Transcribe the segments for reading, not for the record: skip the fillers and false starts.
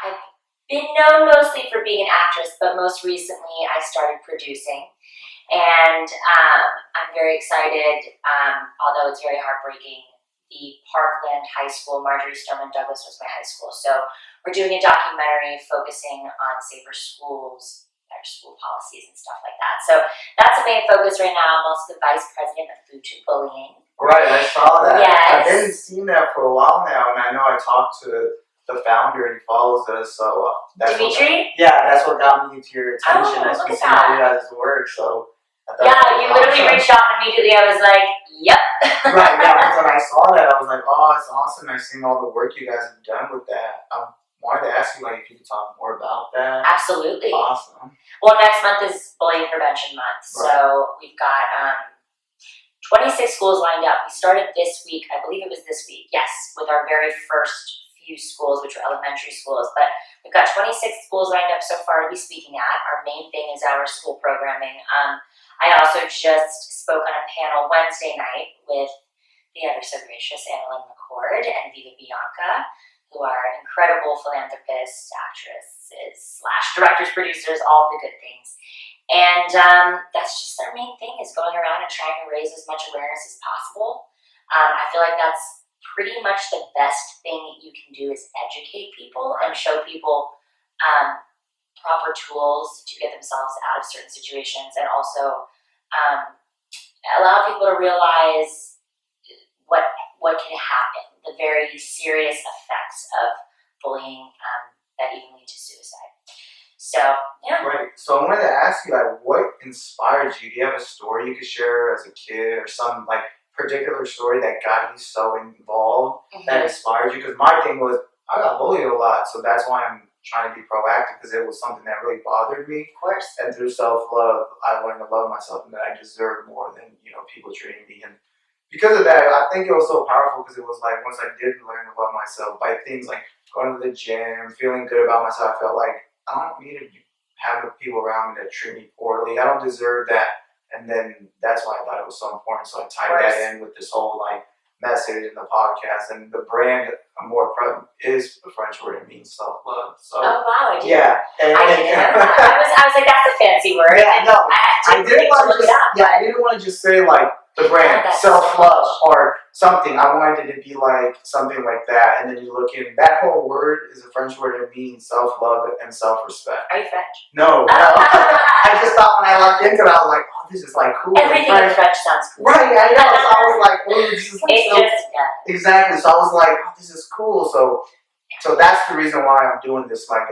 I've been known mostly for being an actress, but most recently I started producing. And I'm very excited, although it's very heartbreaking. The Parkland High School, Marjorie Stoneman Douglas was my high school. So we're doing a documentary focusing on safer schools, better school policies and stuff like that. So that's the main focus right now. I'm also the vice president of Food to Bullying. Right, I saw that. Yes. I've been seeing that for a while now, and I know I talked to the founder and he follows us. So Dimitri? that's what got me to your attention. Oh, As look we at see all that. you guys' work. So Yeah, you literally reached out and immediately I was like, yep. Right, yeah, when I saw that, I was like, oh, it's awesome. I've seen all the work you guys have done with that. I wanted to ask you, like, if you could talk more about that. Absolutely. Awesome. Well, next month is Bullying Prevention Month. Right. So we've got 26 schools lined up. We started this week, I believe it was this week, yes, with our very first few schools, which were elementary schools. But we've got 26 schools lined up so far to be speaking at. Our main thing is our school programming. I also just spoke on a panel Wednesday night with the ever so gracious Annalyn McCord and Viva Bianca, who are incredible philanthropists, actresses, / directors, producers, all the good things. And that's just our main thing, is going around and trying to raise as much awareness as possible. I feel like that's pretty much the best thing that you can do, is educate people and show people proper tools to get themselves out of certain situations, and also allow people to realize what can happen, the very serious effects of bullying that even lead to suicide. So, yeah. Right. So I wanted to ask you, like, what inspired you? Do you have a story you could share as a kid, or some like particular story that got you so involved that inspired you? Because my thing was, I got bullied a lot, so that's why I'm trying to be proactive, because it was something that really bothered me. Of course. And through self-love, I learned to love myself, and that I deserve more than, people treating me. And because of that, I think it was so powerful, because it was like, once I did learn to love myself by things like going to the gym, feeling good about myself, I felt like I don't need to have the people around me that treat me poorly. I don't deserve that. And then that's why I thought it was so important. So I tied that in with this whole like message in the podcast, and the brand more is a French word. It means self-love. So oh wow, I did. Yeah, I didn't know that. I was like, that's a fancy word. Yeah, no, I didn't want to look it up. Yeah, I didn't want to just say like the brand self-love or something. I wanted it to be like something like that. And then you look in, that whole word is a French word. It means self-love and self-respect. Are you French? No. I just thought when I looked into it, I was like, oh, this is like cool. Everything in French sounds cool. Right, I know. So I was like, oh, this is like Exactly. So I was like, oh, this is cool. So that's the reason why I'm doing this. Like,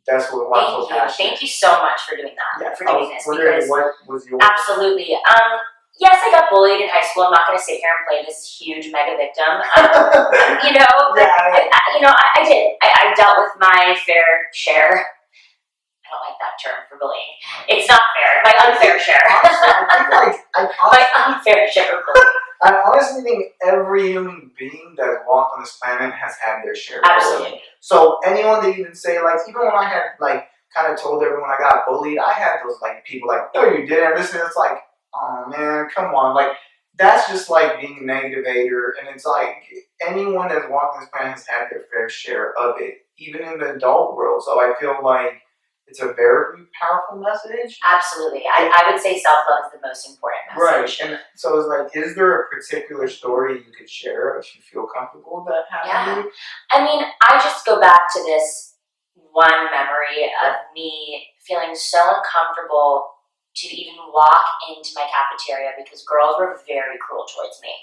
that's what I'm so passionate. Thank you so much for doing that. Yeah, for doing this. Because what was your absolutely. Yes, I got bullied in high school. I'm not going to sit here and play this huge mega victim. I did. I dealt with my fair share. I don't like that term for bullying. It's not fair. My unfair share. My unfair share of bullying. I honestly think every human being that has walked on this planet has had their share of bullying. So anyone that even say, like, even when I had, like, kind of told everyone I got bullied, I had those, like, people like, no, you didn't. This and it's like, oh, man, come on. Like, that's just, like, being a negative hater. And it's like, anyone that's walked on this planet has had their fair share of it, even in the adult world. So I feel like it's a very powerful message. Absolutely. I would say self-love is the most important message. Right. And so it's like, is there a particular story you could share if you feel comfortable that happened to you? I mean, I just go back to this one memory of me feeling so uncomfortable to even walk into my cafeteria because girls were very cruel towards me.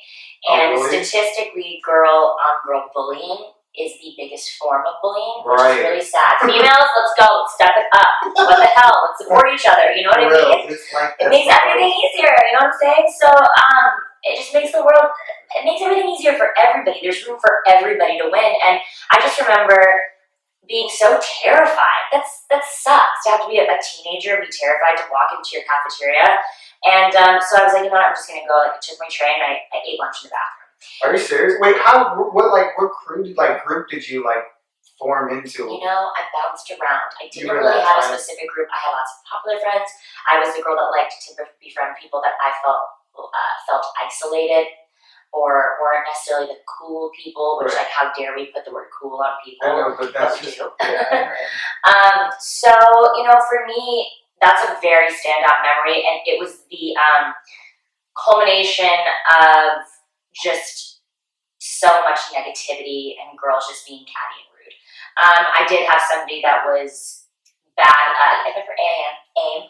And statistically, girl-on-girl bullying is the biggest form of bullying, which is really sad. Females, let's go, let's step it up. What the hell? Let's support each other. You know what I mean? It makes everything easier. You know what I'm saying? So it just makes it makes everything easier for everybody. There's room for everybody to win. And I just remember being so terrified. That sucks to have to be a teenager and be terrified to walk into your cafeteria. And so I was like, you know what? I'm just gonna go. Like, I took my train. I ate lunch in the bathroom. Are you serious? Wait, what group did you like form into? You know, I bounced around. I didn't really have a specific group. I had lots of popular friends. I was the girl that liked to befriend people that I felt isolated. or weren't necessarily the cool people, which Right. like how dare we put the word cool on people? I know, but that's we just do. right. So, you know, for me, that's a very standout memory, and it was the culmination of just so much negativity and girls just being catty and rude. I did have somebody that was bad. I remember AIM.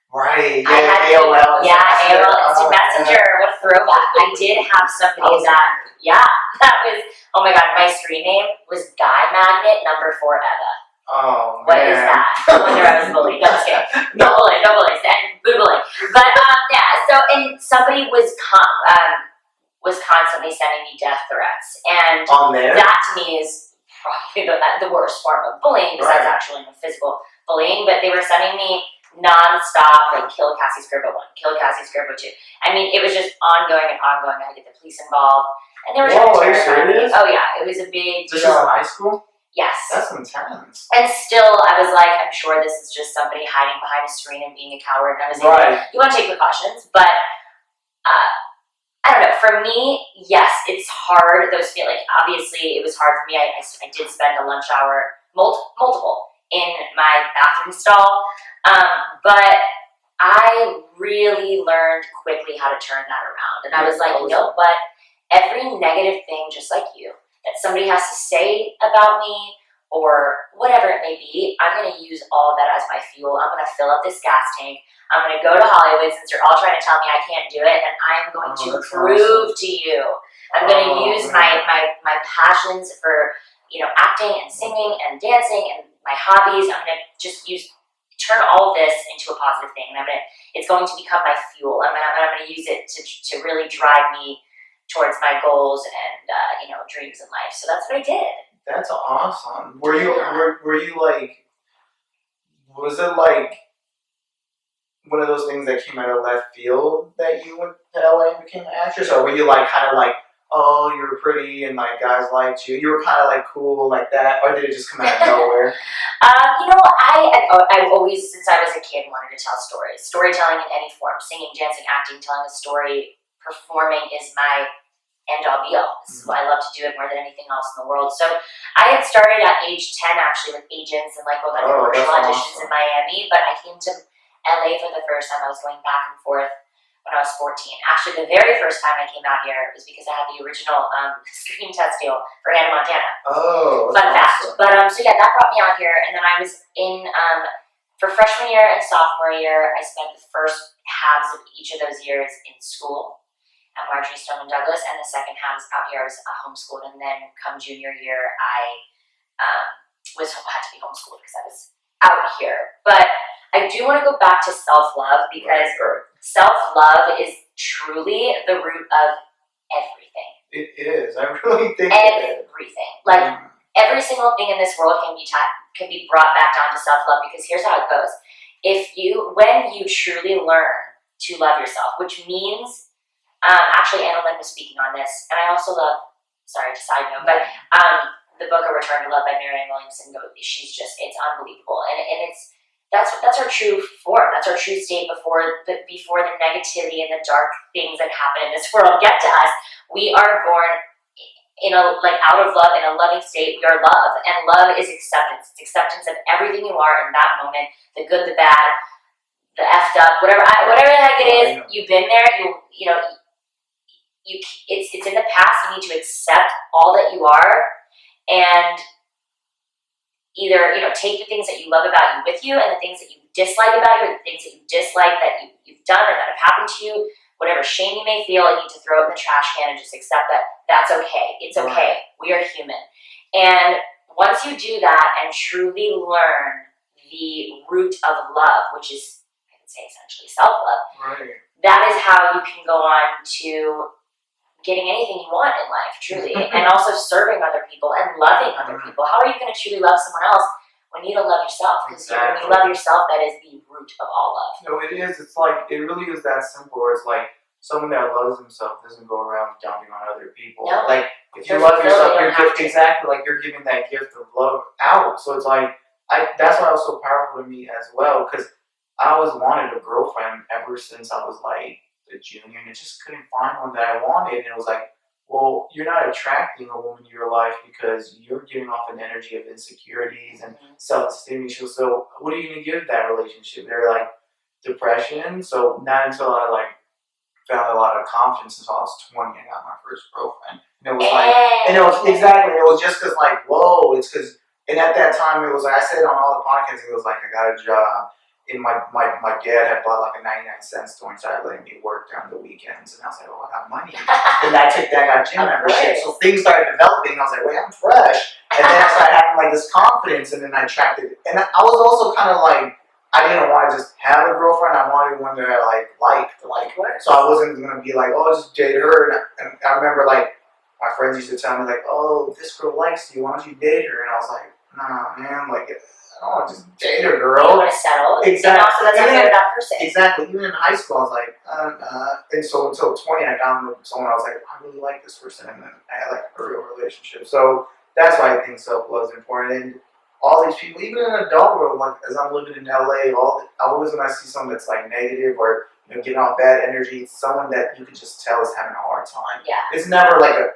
Right. I had AOL. yeah, AOL Instant Oh, Messenger. What a throwback! I did have somebody that was. Oh my god, my screen name was Guy Magnet number 4 Eva. Oh, What is man. that? No wonder I was bullied. No, just kidding. No bullying, and good bullying. But yeah. So and somebody was constantly sending me death threats, and On there? that to me is probably the worst form of bullying, besides actually physical bullying. But they were sending me non-stop, like, kill Cassie Scerbo 1, kill Cassie Scerbo 2. I mean, it was just ongoing and ongoing. I had to get the police involved, and they were trying to terrify me. Oh yeah, it was a big This deal. is in high school? Yes. That's intense. And still, I was like, I'm sure this is just somebody hiding behind a screen and being a coward. And I was like, you want to take precautions, but I don't know. For me, yes, it's hard. Those feel like, obviously it was hard for me. I did spend a lunch hour, multiple, in my bathroom stall. But I really learned quickly how to turn that around. And I was like, you know what? Every negative thing, just like you, that somebody has to say about me or whatever it may be, I'm going to use all of that as my fuel. I'm going to fill up this gas tank. I'm going to go to Hollywood, since you're all trying to tell me I can't do it, and I'm going to prove to you. I'm going to use my passions for, you know, acting and singing and dancing and my hobbies. I'm going to just turn all of this into a positive thing. And it's going to become my fuel. I'm going to use it to really drive me towards my goals and you know, dreams in life. So that's what I did. That's awesome. Were you like, was it like one of those things that came out of left field that you went to LA and became an actress, or were you like kind of like, oh, you were pretty and like guys liked you? You were kind of like cool like that, or did it just come out of nowhere? You know, I've always, since I was a kid, wanted to tell stories. Storytelling in any form, singing, dancing, acting, telling a story, performing is my end-all be-all. This is what I love to do it more than anything else in the world. So I had started at age 10 actually with agents and like commercial auditions in Miami, but I came to LA for the first time. I was going back and forth when I was 14. Actually, the very first time I came out here was because I had the original screen test deal for Hannah Montana. Oh, fun fact. But so yeah, that brought me out here, and then I was in for freshman year and sophomore year. I spent the first halves of each of those years in school at Marjorie Stoneman Douglas, and the second half out here I was homeschooled. And then come junior year, I had to be homeschooled because I was out here. But I do want to go back to self-love, because self-love is truly the root of everything. It is. I really think everything. Like every single thing in this world can be brought back down to self-love, because here's how it goes. When you truly learn to love yourself, which means, actually Anna Lynn was speaking on this, and I also love, sorry to side note, but the book A Return to Love by Marianne Williamson, it's unbelievable. And that's our true form. That's our true state before the negativity and the dark things that happen in this world get to us. We are born out of love, in a loving state. We are love, and love is acceptance. It's acceptance of everything you are in that moment, the good, the bad, the effed up, whatever the heck it is. You've been there. It's in the past. You need to accept all that you are, and either take the things that you love about you with you, and the things that you dislike about you, or the things that you dislike that you've done or that have happened to you. Whatever shame you may feel, you need to throw it in the trash can and just accept that that's okay. It's okay. We are human. And once you do that and truly learn the root of love, which is, I would say, essentially self-love, that is how you can go on to getting anything you want in life, truly. And also serving other people and loving other people. How are you going to truly love someone else when you don't love yourself? Because when you love yourself, that is the root of all love. No, it is. It's like, it really is that simple. Where it's like, someone that loves himself doesn't go around dumping on other people. No. Like, if you love yourself, you're giving that gift of love out. So it's like, that's why it was so powerful to me as well, because I always wanted a girlfriend ever since I was like the junior, and I just couldn't find one that I wanted. And it was like, well, you're not attracting a woman to your life because you're giving off an energy of insecurities and self-esteem issues. So what are you gonna give that relationship? They're like depression. So not until I like found a lot of confidence until I was 20. I got my first girlfriend. And it was like, and it was exactly, it was just because like, whoa, it's because, and at that time it was like, I said on all the podcasts, it was like, I got a job. And my dad had bought like a 99-cent store and started letting me work during the weekends. And I was like, oh, I got money. And I took that, I got gym membership. So things started developing. I was like, wait, I'm fresh. And then I started having like this confidence, and then I attracted, and I was also kind of like, I didn't want to just have a girlfriend. I wanted one that I liked. So I wasn't gonna be like, oh, just date her. And I remember like my friends used to tell me like, oh, this girl likes you. Why don't you date her? And I was like, nah, man, like I don't want to just date a girl. You want to settle. Exactly. And also that's unfair to that person. Exactly. Even in high school, I was like, and so until 20, I found someone I was like, I really like this person, and then I had like a real relationship. So that's why I think self-love is important. And all these people, even in the adult world, like as I'm living in LA, always when I see someone that's like negative or getting off bad energy, it's someone that you could just tell is having a hard time. Yeah. It's never like a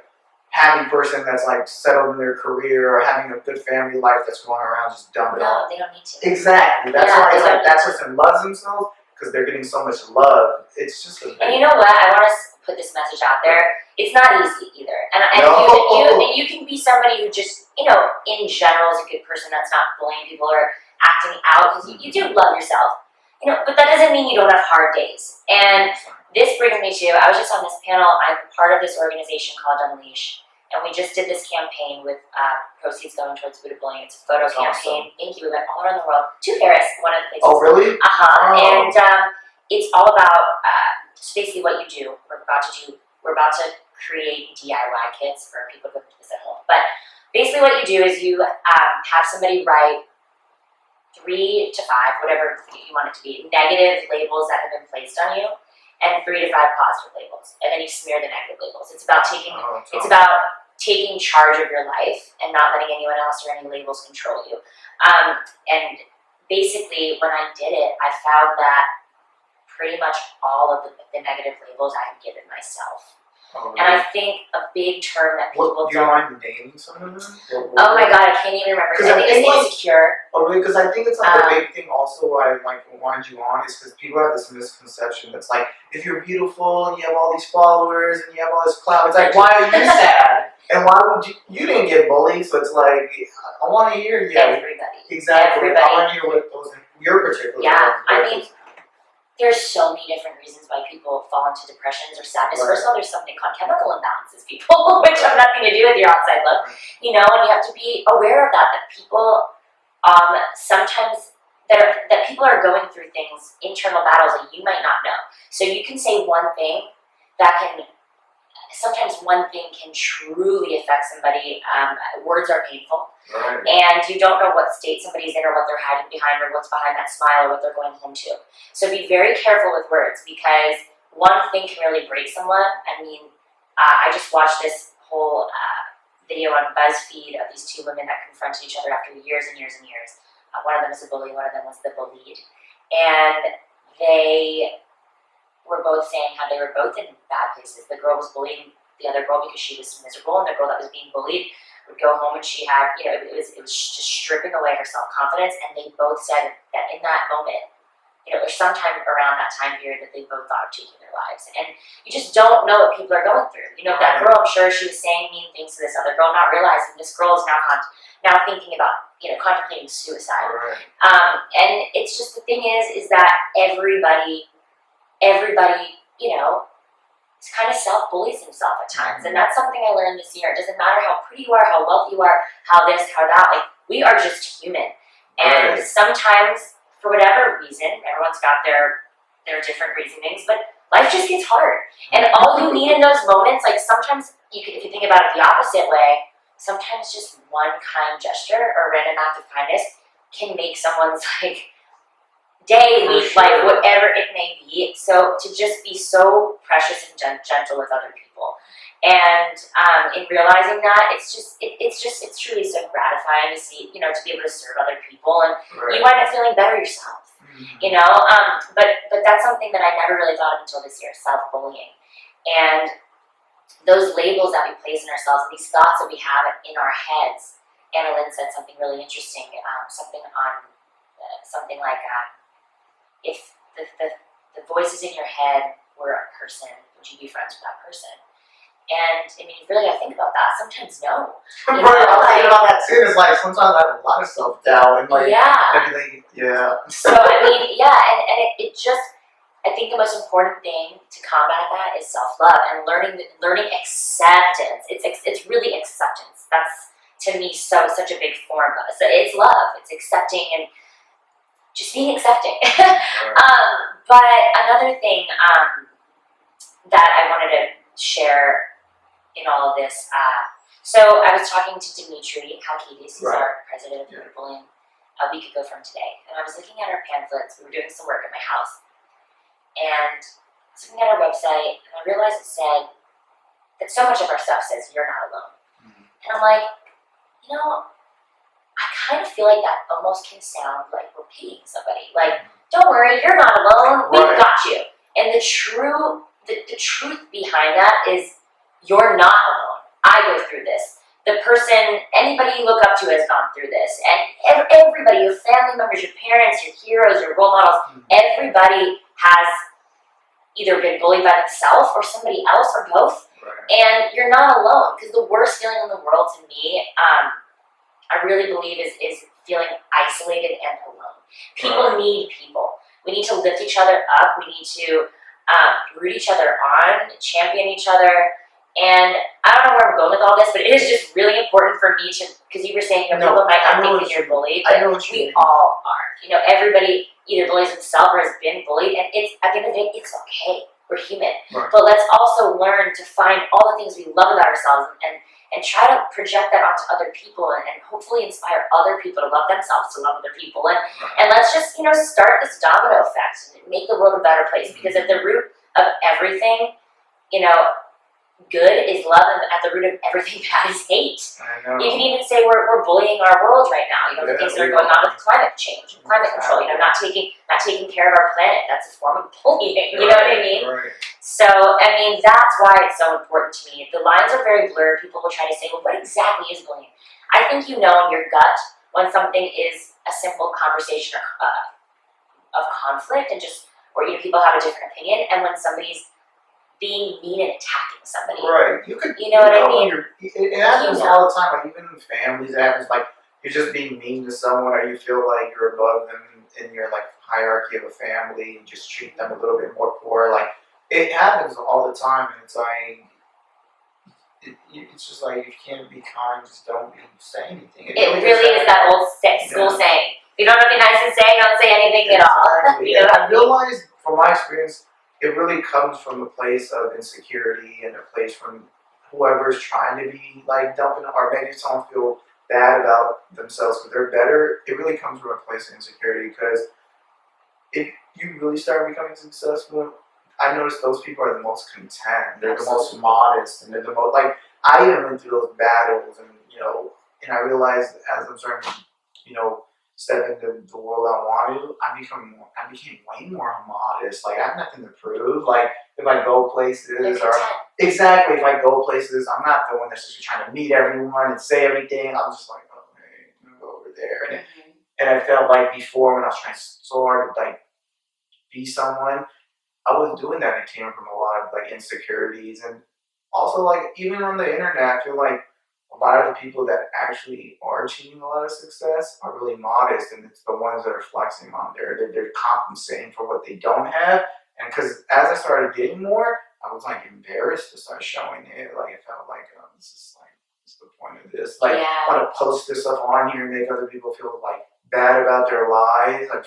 happy person that's like settled in their career or having a good family life that's going around just dumping it No, all. they don't need to. Exactly. That's why it's like that person loves themselves because they're getting so much love. It's just a And you know what? I want to put this message out there. It's not easy either. And you can be somebody who just, in general is a good person that's not bullying people or acting out because you do love yourself. But that doesn't mean you don't have hard days. And this brings me to, I was just on this panel. I'm part of this organization called Unleash. And we just did this campaign with proceeds going towards Buddha bullying. It's a photo campaign. Awesome. Thank you. We went all around the world to Paris, one of the places. Oh, really? Oh. And it's all about, so basically what you do, we're about to create DIY kits for people to do this at home. But basically what you do is you have somebody write 3 to 5, whatever you want it to be, negative labels that have been placed on you, and 3 to 5 positive labels. And then you smear the negative labels. It's about taking charge of your life and not letting anyone else or any labels control you. And basically, when I did it, I found that pretty much all of the negative labels I had given myself. Oh, really? And I think a big term that people do you mind naming some of them? Oh my god, I can't even remember. I think it's insecure. Oh really? Because I think it's like the big thing also why I wanted you on is because people have this misconception that's like, if you're beautiful and you have all these followers and you have all this clout, it's like, why are you sad? And why would you didn't get bullied, so it's like, I want to hear you. Everybody. Exactly. Everybody. I want to hear what those, your particular ones. I mean, there's so many different reasons why people fall into depressions or sadness. Right. First of all, there's something called chemical imbalances, people, which have nothing to do with your outside look. And you have to be aware of that people sometimes that people are going through things, internal battles that you might not know. So you can say one thing sometimes one thing can truly affect somebody. Words are painful. Right. And you don't know what state somebody's in or what they're hiding behind or what's behind that smile or what they're going home to. So be very careful with words because one thing can really break someone. I mean, I just watched this whole video on BuzzFeed of these 2 women that confronted each other after years and years and years. One of them was a bully, one of them was the bullied. And they were both saying how they were both in bad places. The girl was bullying the other girl because she was miserable, and the girl that was being bullied would go home and she had, it was just stripping away her self-confidence, and they both said that in that moment, or sometime around that time period that they both thought of taking their lives. And you just don't know what people are going through. That girl, I'm sure she was saying mean things to this other girl, not realizing this girl is now thinking about, contemplating suicide. Right. And it's just, the thing is that everybody, is kind of self-bullies himself at times. And that's something I learned this year. It doesn't matter how pretty you are, how wealthy you are, how this, how that, we are just human. And sometimes, for whatever reason, everyone's got their different reasonings, but life just gets hard. And all you need in those moments, sometimes, if you think about it the opposite way, sometimes just one kind gesture or random act of kindness can make someone's, day, week, life, whatever it may be. So to just be so precious and gentle with other people. And in realizing that, it's truly so gratifying to see, to be able to serve other people. And you wind up feeling better yourself. you know. But that's something that I never really thought of until this year: self-bullying, and those labels that we place in ourselves, these thoughts that we have in our heads. Anna Lynn said something really interesting. Something like, if the voices in your head were a person, would you be friends with that person? And I mean, you really gotta think about that. Sometimes no. Right, I was thinking about that too. It's like sometimes I have a lot of self doubt and like everything. Yeah. So I mean, and it just, I think the most important thing to combat that is self love and learning acceptance. It's really acceptance. That's to me such a big form of it. So it's love. It's accepting and just being accepting. But another thing that I wanted to share in all of this. So I was talking to Dimitri Halkides, who's our president of Bullying, a week ago from today, and I was looking at our pamphlets. We were doing some work at my house, and I was looking at our website, and I realized it said that so much of our stuff says you're not alone. And I'm like, you know, I kind of feel like that almost can sound like we're pitying somebody. Like, don't worry, you're not alone. We've got you. And the truth behind that is you're not alone. I go through this. The person, anybody you look up to has gone through this. And everybody, your family members, your parents, your heroes, your role models, everybody has either been bullied by themselves or somebody else or both. And you're not alone, because the worst feeling in the world to me, I really believe is feeling isolated and alone. People need people. We need to lift each other up. We need to root each other on, champion each other. And I don't know where I'm going with all this, but it is just really important for me to, because you were saying, people might not think that you're bullied, but we all are. You know, everybody either bullies himself or has been bullied, and it's, at the end of the day, it's okay. We're human. But let's also learn to find all the things we love about ourselves and try to project that onto other people and hopefully inspire other people to love themselves, to love other people. And let's just, start this domino effect and make the world a better place. Because at the root of everything, good is love, and at the root of everything bad is hate. I know. You can even say we're bullying our world right now. The things that are going on with climate change, climate control. Not taking care of our planet. That's a form of bullying. You know what I mean? So I mean that's why it's so important to me. The lines are very blurred. People will try to say, well, what exactly is bullying? I think you know in your gut when something is a simple conversation of conflict and just where people have a different opinion, and when somebody's being mean and attacking somebody. Right. You know what I mean? It happens all the time. Like even in families, it happens. Like you're just being mean to someone, or you feel like you're above them in your hierarchy of a family, and just treat them a little bit more poor. Like it happens all the time, and it's like it's just like if you can't be kind, just don't say anything. It really is that old school saying. If you don't have anything nice to say, don't say anything at all. I realized from my experience, it really comes from a place of insecurity and a place from whoever's trying to be dumping or making someone feel bad about themselves because they're better. It really comes from a place of insecurity, because if you really start becoming successful, I noticed those people are the most content. They're the most modest, and they're the most I even went through those battles, and and I realized as I'm starting to step into the world I wanted, I became way more modest. I have nothing to prove. If I go places, exactly, if I go places, I'm not the one that's just trying to meet everyone and say everything. I'm just like, oh, hey, I'm gonna go over there. And I felt like before, when I was trying so hard to be someone, I wasn't doing that. It came from a lot of insecurities, and also even on the internet, I feel like a lot of the people that actually are achieving a lot of success are really modest, and it's the ones that are flexing on there. They're compensating for what they don't have, and because as I started getting more, I was embarrassed to start showing it. It felt like what's the point of this? I want to post this stuff on here and make other people feel bad about their lives. I'm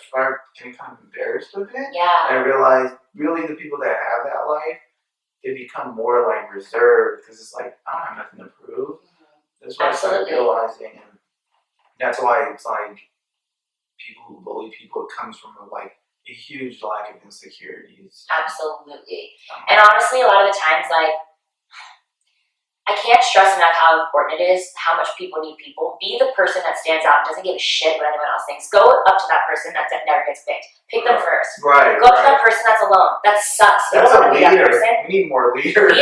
getting kind of embarrassed with it. Yeah. And I realized really the people that have that life, they become more reserved, because it's I don't have nothing to prove. That's what I started realizing, and that's why it's people who bully people, it comes from a huge lack of insecurities. Absolutely. And honestly, a lot of the times, I can't stress enough how important it is, how much people need people. Be the person that stands out and doesn't give a shit what anyone else thinks. Go up to that person that never gets picked. Pick them first. Right. Go up to that person that's alone. That sucks. You That's don't a want to be that leader. person. We need more leaders.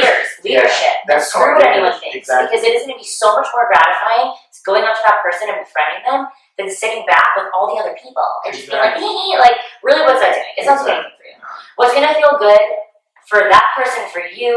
Leadership. That's screw what anyone leaders. thinks. Exactly. Because it is going to be so much more gratifying going up to that person and befriending them than sitting back with all the other people and just being like, hee, like, really, what's that doing? It's not doing anything for you. What's going to feel good for that person, for you,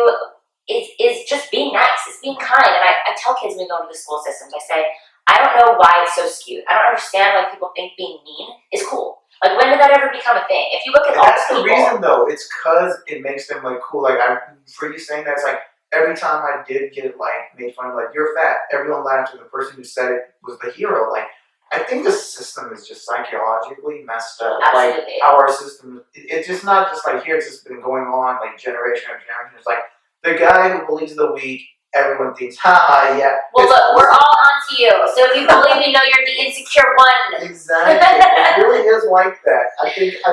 is just being nice. It's being kind. And I tell kids when we go into the school systems, I say, I don't know why it's so skewed. I don't understand why people think being mean is cool. Like, when did that ever become a thing? If you look at all that's the people, reason though. It's because it makes them like cool. Like, for you saying that, it's like every time I did get like made fun of, like, you're fat, everyone laughed, and the person who said it was the hero. Like, I think the system is just psychologically messed up. Absolutely. Like, how our system, it's just not just like here. It's just been going on like generation after generation. It's like the guy who believes the weak. Everyone thinks, haha, yeah. Well, look, we're all onto you. So if you believe me, know you're the insecure one. Exactly. It really is like that.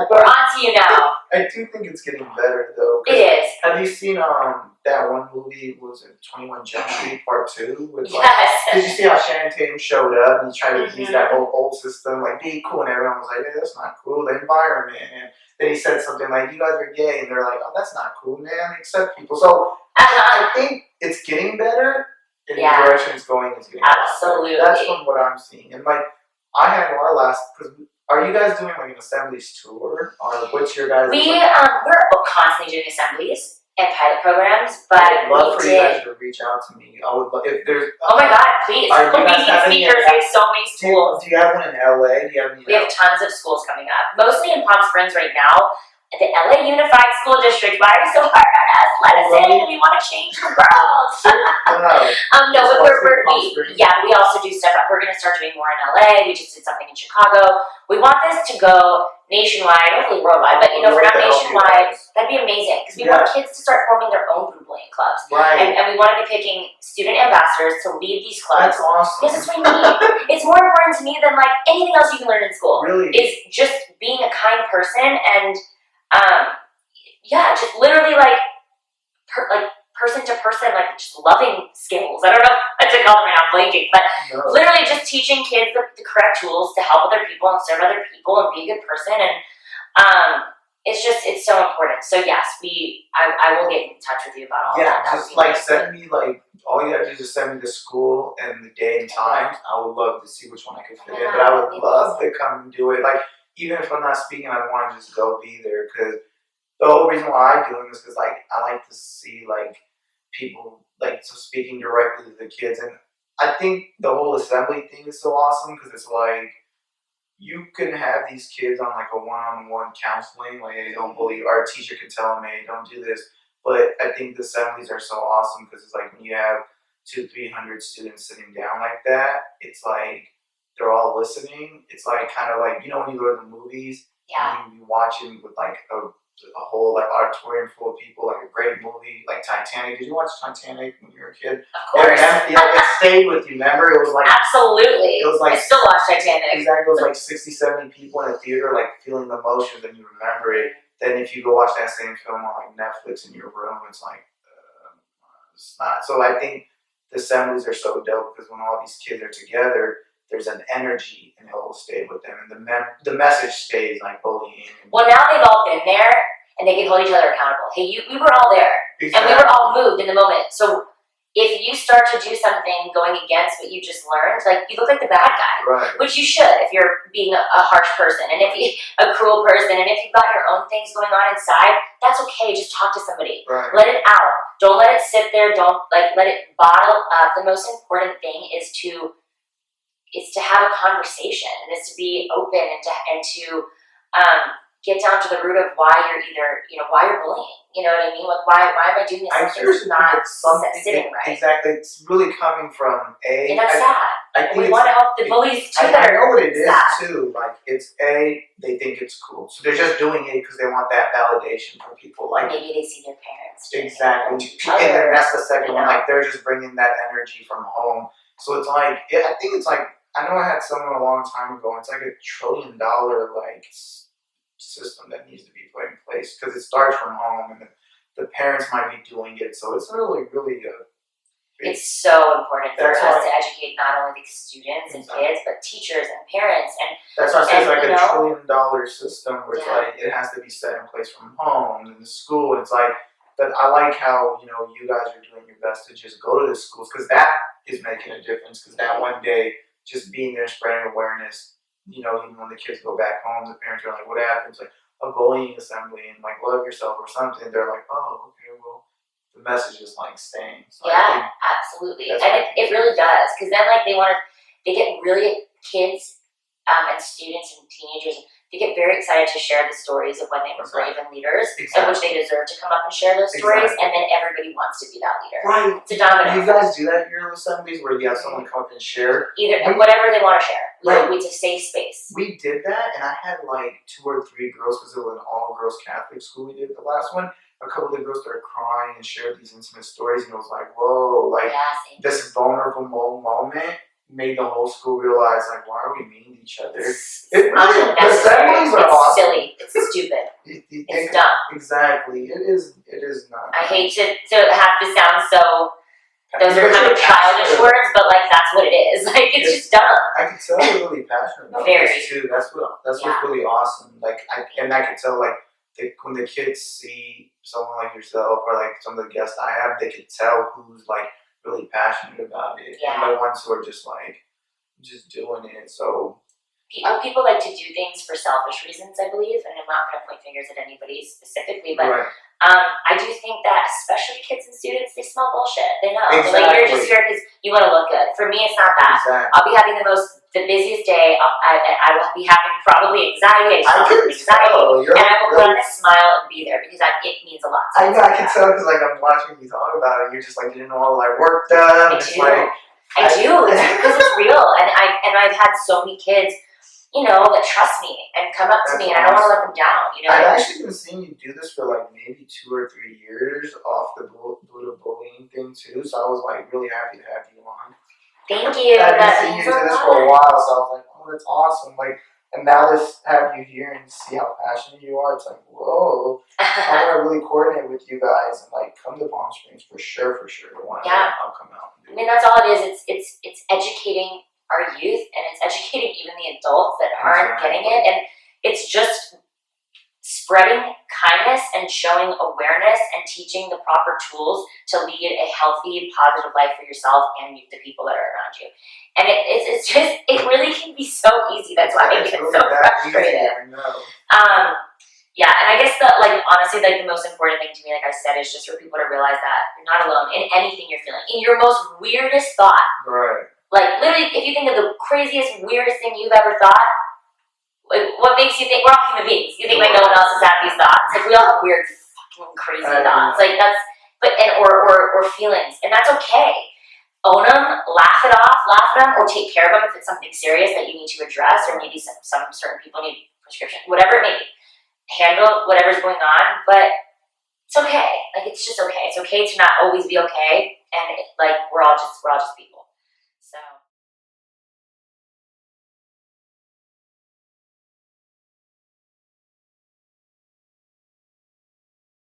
We're onto you now. I do think it's getting better though. It is. Have you seen that one movie? Was it 21 Jump Street Part 2? With, like, Yes. did you see how Channing Tatum showed up and he tried to use that whole old system, like be cool, and everyone was like, hey, that's not cool. The environment, and then he said something like, you guys are gay, and they're like, oh, that's not cool, man. Accept people. So I think it's getting better. In the direction it's going, it's getting absolutely better. That's from what I'm seeing. And like, I had our last. Because are you guys doing like an assemblies tour, or what's your guys? We're constantly doing assemblies and pilot programs, but I would love for you guys to reach out to me. I would love if there's. Oh my God, please! Are you guys We need speakers. We have so many schools. Do you have one in LA? Do you have any? We have tons of schools coming up, mostly in Palm Springs right now. The LA Unified School District. Why are you so hard on us? Let us in. We want to change the world. No, but we also do stuff. We're going to start doing more in LA. We just did something in Chicago. We want this to go nationwide, hopefully worldwide. But for now nationwide, that'd be amazing because we want kids to start forming their own group bullying clubs. Right. And we want to be picking student ambassadors to lead these clubs. That's awesome. Because it's what we need. It's more important to me than like anything else you can learn in school. Really, it's just being a kind person and. Just literally like person to person, like just loving skills. I don't know what to call them right now, I'm blanking, but literally just teaching kids the correct tools to help other people and serve other people and be a good person. And it's so important. So yes, I will get in touch with you about all that. Yeah, just like send me like all you have to do is just send me the school and the day and time. I would love to see which one I could fit in, but I would love to come and do it. Like, even if I'm not speaking, I want to just go be there, because the whole reason why I'm doing this is because like I like to see like people like speaking directly to the kids, and I think the whole assembly thing is so awesome because it's like you can have these kids on like a one-on-one counseling, like, hey, don't bully, or a teacher can tell them, hey, don't do this. But I think the assemblies are so awesome because it's like when you have 200-300 students sitting down like that, it's like they're all listening. It's like kind of like, when you go to the movies, and you watch it with like a whole like auditorium full of people, like a great movie like Titanic. Did you watch Titanic when you were a kid? Of course. It stayed with you. Remember, it was like absolutely. It was like I still watch Titanic. Exactly, it was like 60-70 people in a theater, like feeling the emotions, and you remember it. Then if you go watch that same film on like Netflix in your room, it's like it's not. So I think the assemblies are so dope because when all these kids are together, there's an energy and it will stay with them, and the message stays, like bullying. Well, now they've all been there and they can hold each other accountable. Hey, we were all there, and we were all moved in the moment. So if you start to do something going against what you just learned, like you look like the bad guy, right? Which you should if you're being a harsh person, and if you a cruel person, and if you've got your own things going on inside, that's okay. Just talk to somebody. Right. Let it out. Don't let it sit there. Don't let it bottle up. The most important thing is to have a conversation, and is to be open and to get down to the root of why you're why you're bullying. You know what I mean? Like, why am I doing this? Something's not sitting right. Exactly. It's really coming from and that's sad. We want to help the bullies too. I know what it is too. Like, it's they think it's cool, so they're just doing it because they want that validation from people. Like, maybe they see their parents. Exactly. And then that's the second one. Like, they're just bringing that energy from home. So it's like, I think it's like, I know I had someone a long time ago, it's like $1 trillion like system that needs to be put in place because it starts from home, and the parents might be doing it. So it's really, really It's so important for us That's why- to educate not only the students and Exactly. kids, but teachers and parents. And That's why I say it's And, like you a know- $1 trillion system where it's Yeah. like it has to be set in place from home and the school. It's like that. I like how you guys are doing your best to just go to the schools because that is making a difference. Because that one day, just being there, spreading awareness. Even when the kids go back home, the parents are like, "What happened?" It's like a bullying assembly and like love yourself or something. They're like, "Oh, okay, well, the message is like staying." So I yeah, think absolutely. that's And what I it think. really does. Because then like they get really, kids and students and teenagers, they get very excited to share the stories of when they were brave and leaders, in which they deserve to come up and share those stories, Exactly. and then everybody wants to be that leader. Right. It's a domino. Do you guys do that at your assemblies where you have someone come up and share? Either whatever they want to share. Right. It's a safe space. We did that, and I had like 2 or 3 girls because it was an all-girls Catholic school. We did the last one. A couple of the girls started crying and shared these intimate stories, and it was like, whoa, like Yeah, same. this vulnerable moment made the whole school realize, like, why are we mean to each other? It's It really, the unnecessary. assemblies are It's awesome. silly. It's stupid. It's It's dumb. Exactly. It is not. I hate to have to sound so. Those are But kind you're of childish passionate. words, but like that's what it is. Like it's just dumb. I can tell you're really passionate about Very. this too. That's what's really awesome. Like I can tell like when the kids see someone like yourself or like some of the guests I have, they can tell who's like really passionate about it, Yeah. and the ones who are just doing it. So People like to do things for selfish reasons, I believe, and I'm not going to point fingers at anybody specifically, but right. I do think that especially kids and students, they smell bullshit. They know. They're like, Exactly. you're just here because you want to look good. For me, it's not that. Exactly. I'll be having the busiest day. I will be having probably anxiety. I can tell. You're And I will put on really, a smile and be there because it means a lot to me. I can tell because like I'm watching you talk about it. You're just like getting all like worked up. I It's do. like I do. It's because it's real. And I've had so many kids, that trust me and come up to That's me, and I don't want to let awesome. them down. I've actually been seeing you do this for like maybe 2 or 3 years off the Buddha bullying thing too. So I was like really happy to have you on. Thank you. I've been That seeing means you a do this lot. for a while, so I was like, oh, that's awesome. Like, and now to have you here and see how passionate you are, it's like, whoa. I want to really coordinate with you guys and like come to Palm Springs for sure. Yeah. I'll come out and do I mean, that's all it is. It's educating our youth, and it's educating even the adults that aren't getting it, and it's just spreading kindness and showing awareness and teaching the proper tools to lead a healthy, positive life for yourself and the people that are around you. And it really can be so easy. That's why I get really so that easy, frustrated. I know. Yeah, and I guess that, honestly, the most important thing to me, like I said, is just for people to realize that you're not alone in anything you're feeling. In your most weirdest thought. Right. Like, literally, if you think of the craziest, weirdest thing you've ever thought, like, what makes you think, we're all human beings. You think like no one else has had these thoughts. Like, we all have weird, fucking crazy thoughts. Like, or feelings. And that's okay. Own them, laugh at them, or take care of them if it's something serious that you need to address, or maybe some certain people need prescription, whatever it may be. Handle whatever's going on, but it's okay. Like, it's just okay. It's okay to not always be okay, and we're all just people. So.